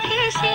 ভেসে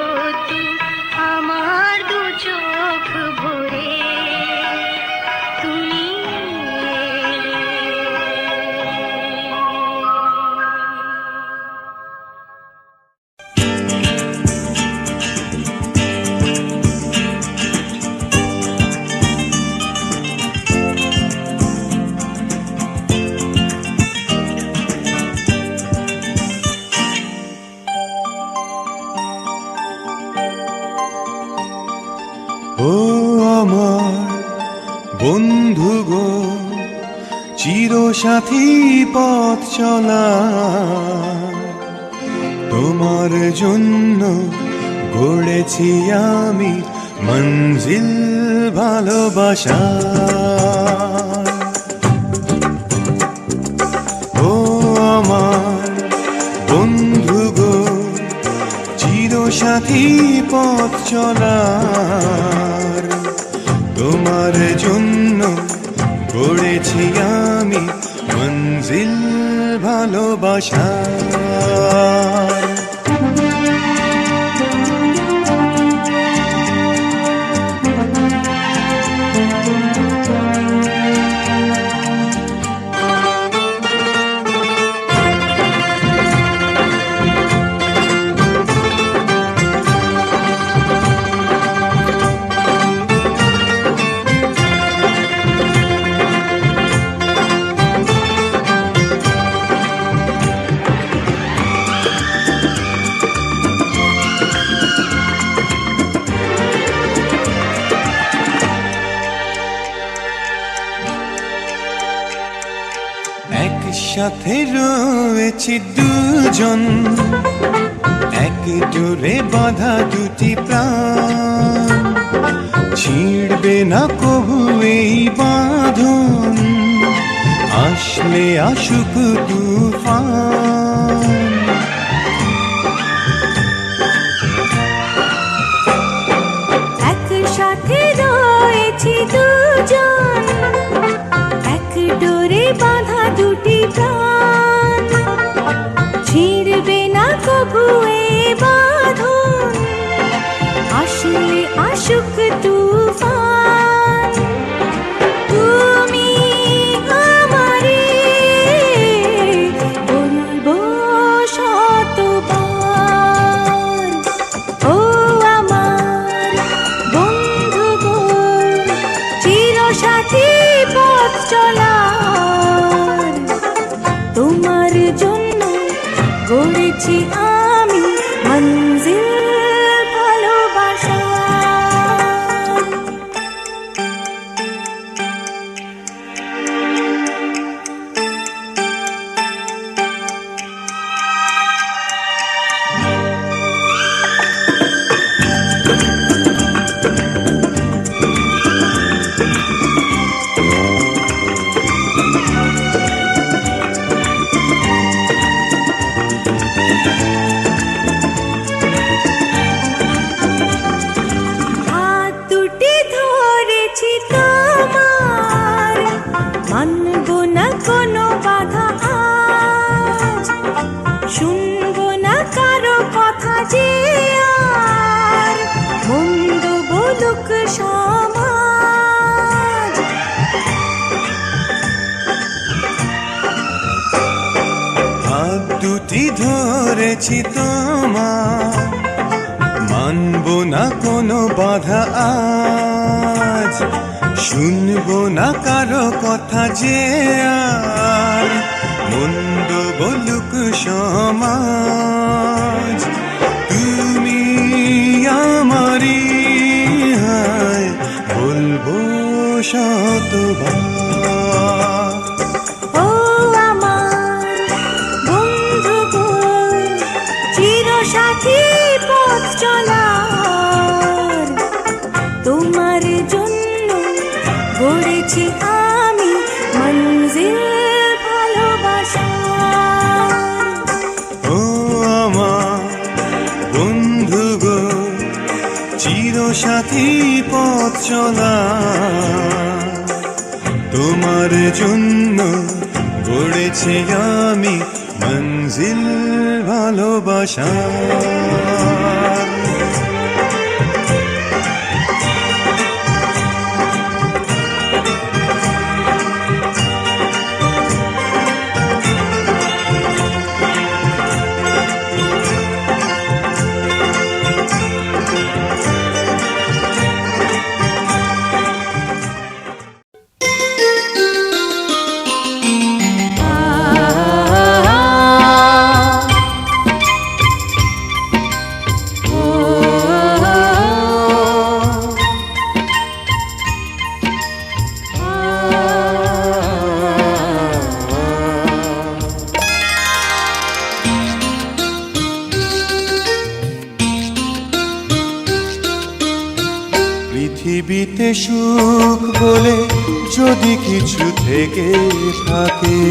রোদ্দুর আমার দু চোখ ভরে তুমি ও আমার বন্ধু গো, চিরসাথী পথ চলা, তোমার জন্য গড়েছি আমি মঞ্জিল ভালোবাসা। ও আমার বন্ধু গো, চিরসাথী পথ চলার, তোমার জন্য গড়েছি আমি মঞ্জিল ভালোবাসা। একসাথে রয়েছি দুজন, এক ডোরে বাঁধা দুটি প্রাণ, ছিঁড়বে না কবু এই বাঁধন, আসলে আসুক তুফান। একসাথে রয়েছি দুজন, এক ডোরে বাঁধা দুটি প্রাণ, ছিঁড়বে না কবু এ বাঁধন, আসলে আসুক তুফান। তুমি আমারে বলবো শতবার, ও আমার বন্ধু গো, চিরসাথী পথ চলার, তোমার জন্য গড়েছি আমি মঞ্জিল ভালোবাসা। হাত দুটি ধরেছি তোমার, মানবো না কোনো বাধা আজ, শুনবো না কারো কথা যে আর মন্দ বলুক সমাজ। হাত দুটি ধরেছি তোমার, মানবো না কোনো বাধা আজ, শুনবো না কারো কথা যে আর মন্দ বলুক সমাজ। তুমি আমারি হায় বলবো শতবার, ও আমার বন্ধু গো, চিরসাথী পথ চলার, তোমার জন্য গড়েছি আমি মঞ্জিল ভালোবাসা। ও আমার বন্ধু গো, চিরসাথী পথ চলা, তোমার জন্য গড়েছি আমি মঞ্জিল ভালোবাসা। পৃথিবীতে সুখ বলে যদি কিছু থেকে থাকে,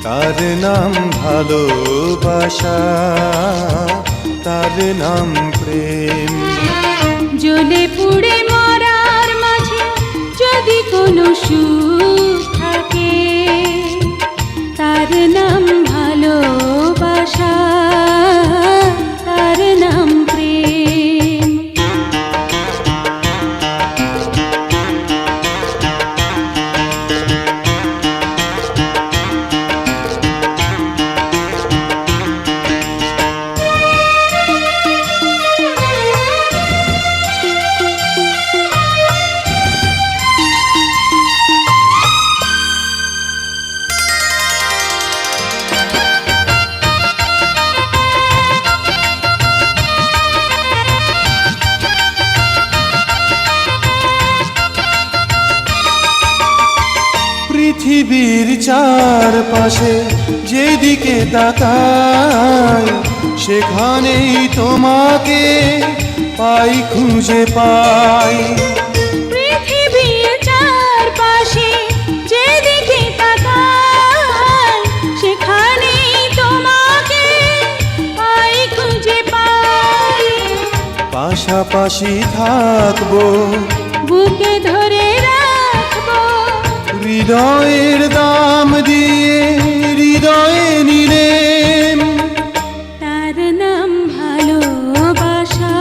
তার নাম ভালোবাসা, তার নাম প্রেম। জ্বলে পুড়ে মরার মাঝে যদি কোনো সুখ থাকে, তার নাম ভালোবাসা, তার নাম প্রেম। পৃথিবীর চারপাশে যেদিকে তাকাই, সেখানেই তোমাকে পাই, খুঁজে পাই। পৃথিবীর চারপাশে যেদিকে তাকাই, সেখানেই তোমাকে পাই, খুঁজে পাই। পাশাপাশি থাকবো, বুকে ধরে রাখবো, হৃদয়ের দাম দিয়ে হৃদয়ে নিলেম। তার নাম ভালোবাসা,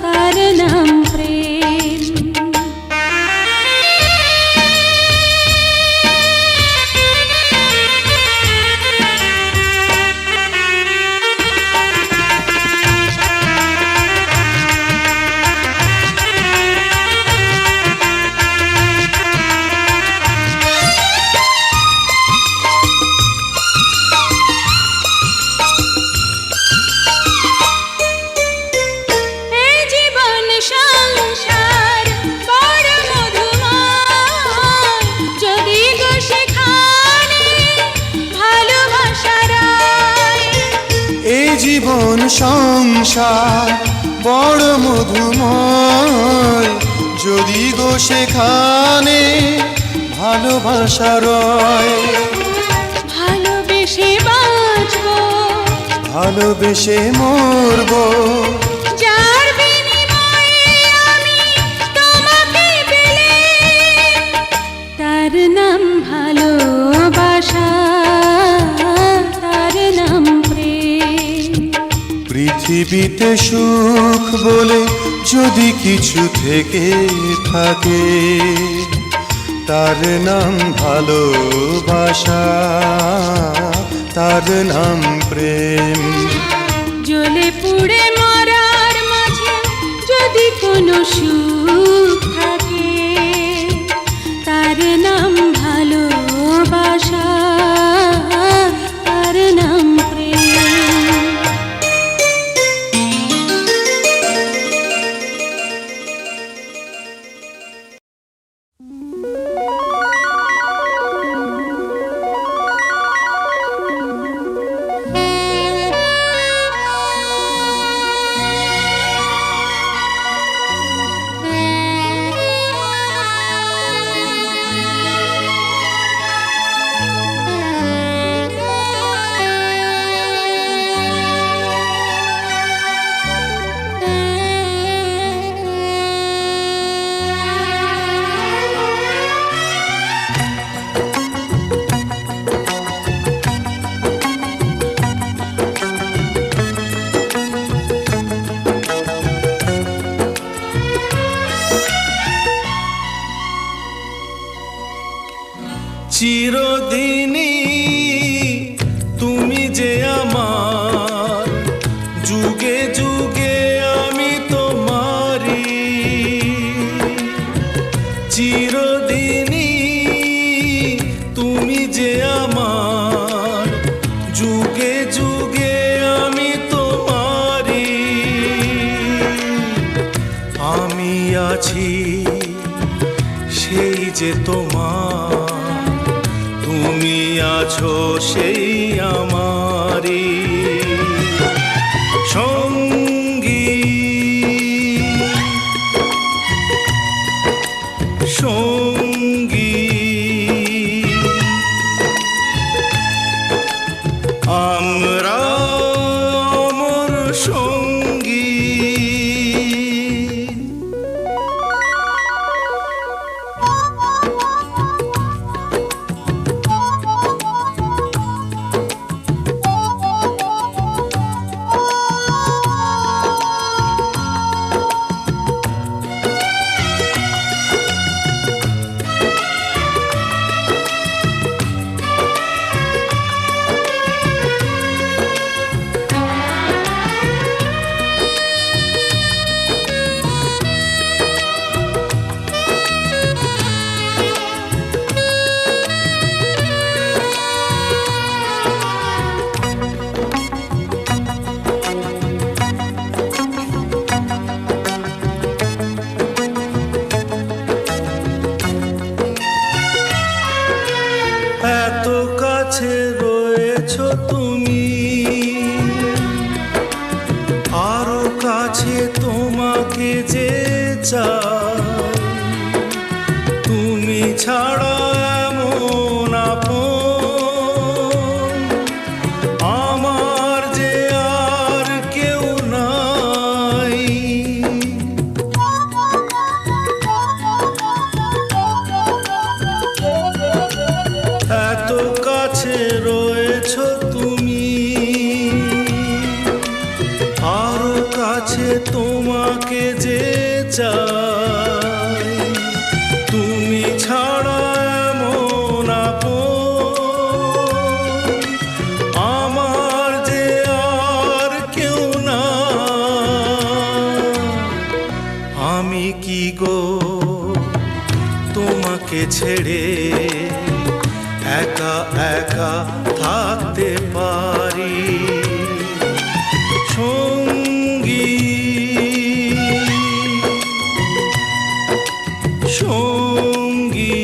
তার নাম প্রেম। জীবন সংসার বড় মধুময়, যদি গো সেখানে ভালোবাসা রয়। ভালোবেসে বাঁচবো, ভালোবেসে মরবো, যার বিনিময়ে আমি তোমাকে পেলে, তার নাম ভালোবাসা, তার নাম প্রেম। পৃথিবীতে সুখ বলে যদি কিছু থেকে থাকে, তার নাম ভালোবাসা, তার নাম প্রেম। জ্বলে পুড়ে মরার মাঝে যদি কোনো সুখ থাকে, তার নাম ভালোবাসা, তার নাম প্রেম। চিরদিনই তুমি যে আমার, যুগে যুগে আমি তোমারি। চিরদিনই তুমি যে আমার, যুগে যুগে আমি তোমারি। আমি আছি সেই যে তোমার, তুমি আছো সেই আমারি সঙ্গী। কাছে তোমাকে যে চাই, তুমি ছাড়া এমন আপন আমার যে আর কেউ নাই। এত কাছে রয়েছো তুমি, আরো কাছে তোমাকে যে চাই, তুমি ছাড়া এমন আপন আমার যে আর কেউ না। আমি কি গো তোমাকে ছেড়ে একা একা থাকতে পারি? সঙ্গী সঙ্গী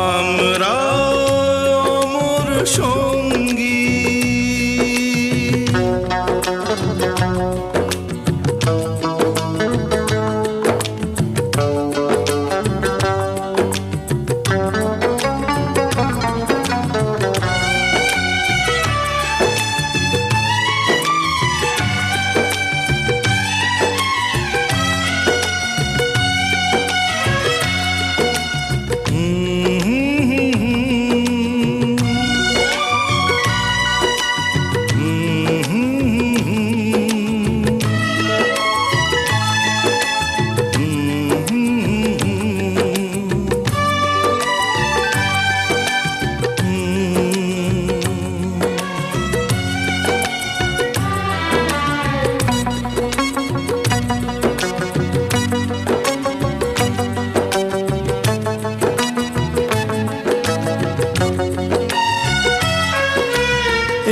আমরা অমর সঙ্গী।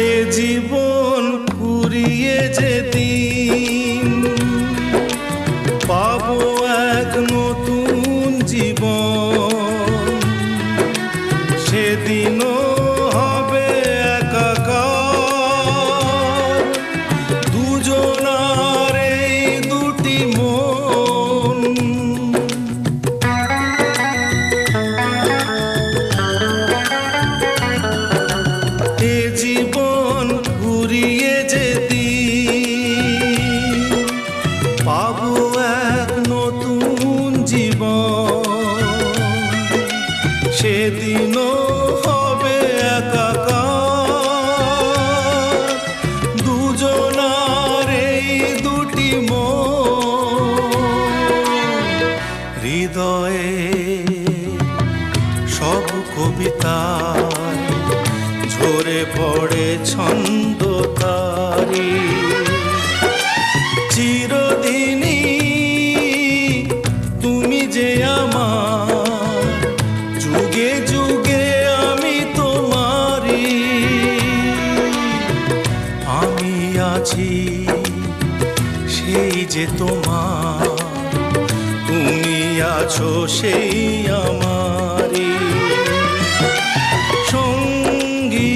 এ জীবন ফুরিয়ে যেদিন পাবো এক নতুন জীবন, সেদিনও হবে একাকার দুজনার এই দুটি মন। এ জীবন ঘুরিয়ে যেদিন পাবো এক নতুন জীবন, সেদিনও হবে একাকার দুজনার এই দুটি মন। হৃদয়ে সব কবিতায় ঝরে পড়ে ছন্দ তারি, চিরদিনই তুমি যে আমার, যুগে যুগে আমি তোমারি। আমি আছি সেই যে তোমার, তুমি আছো সেই আমারি। সঙ্গী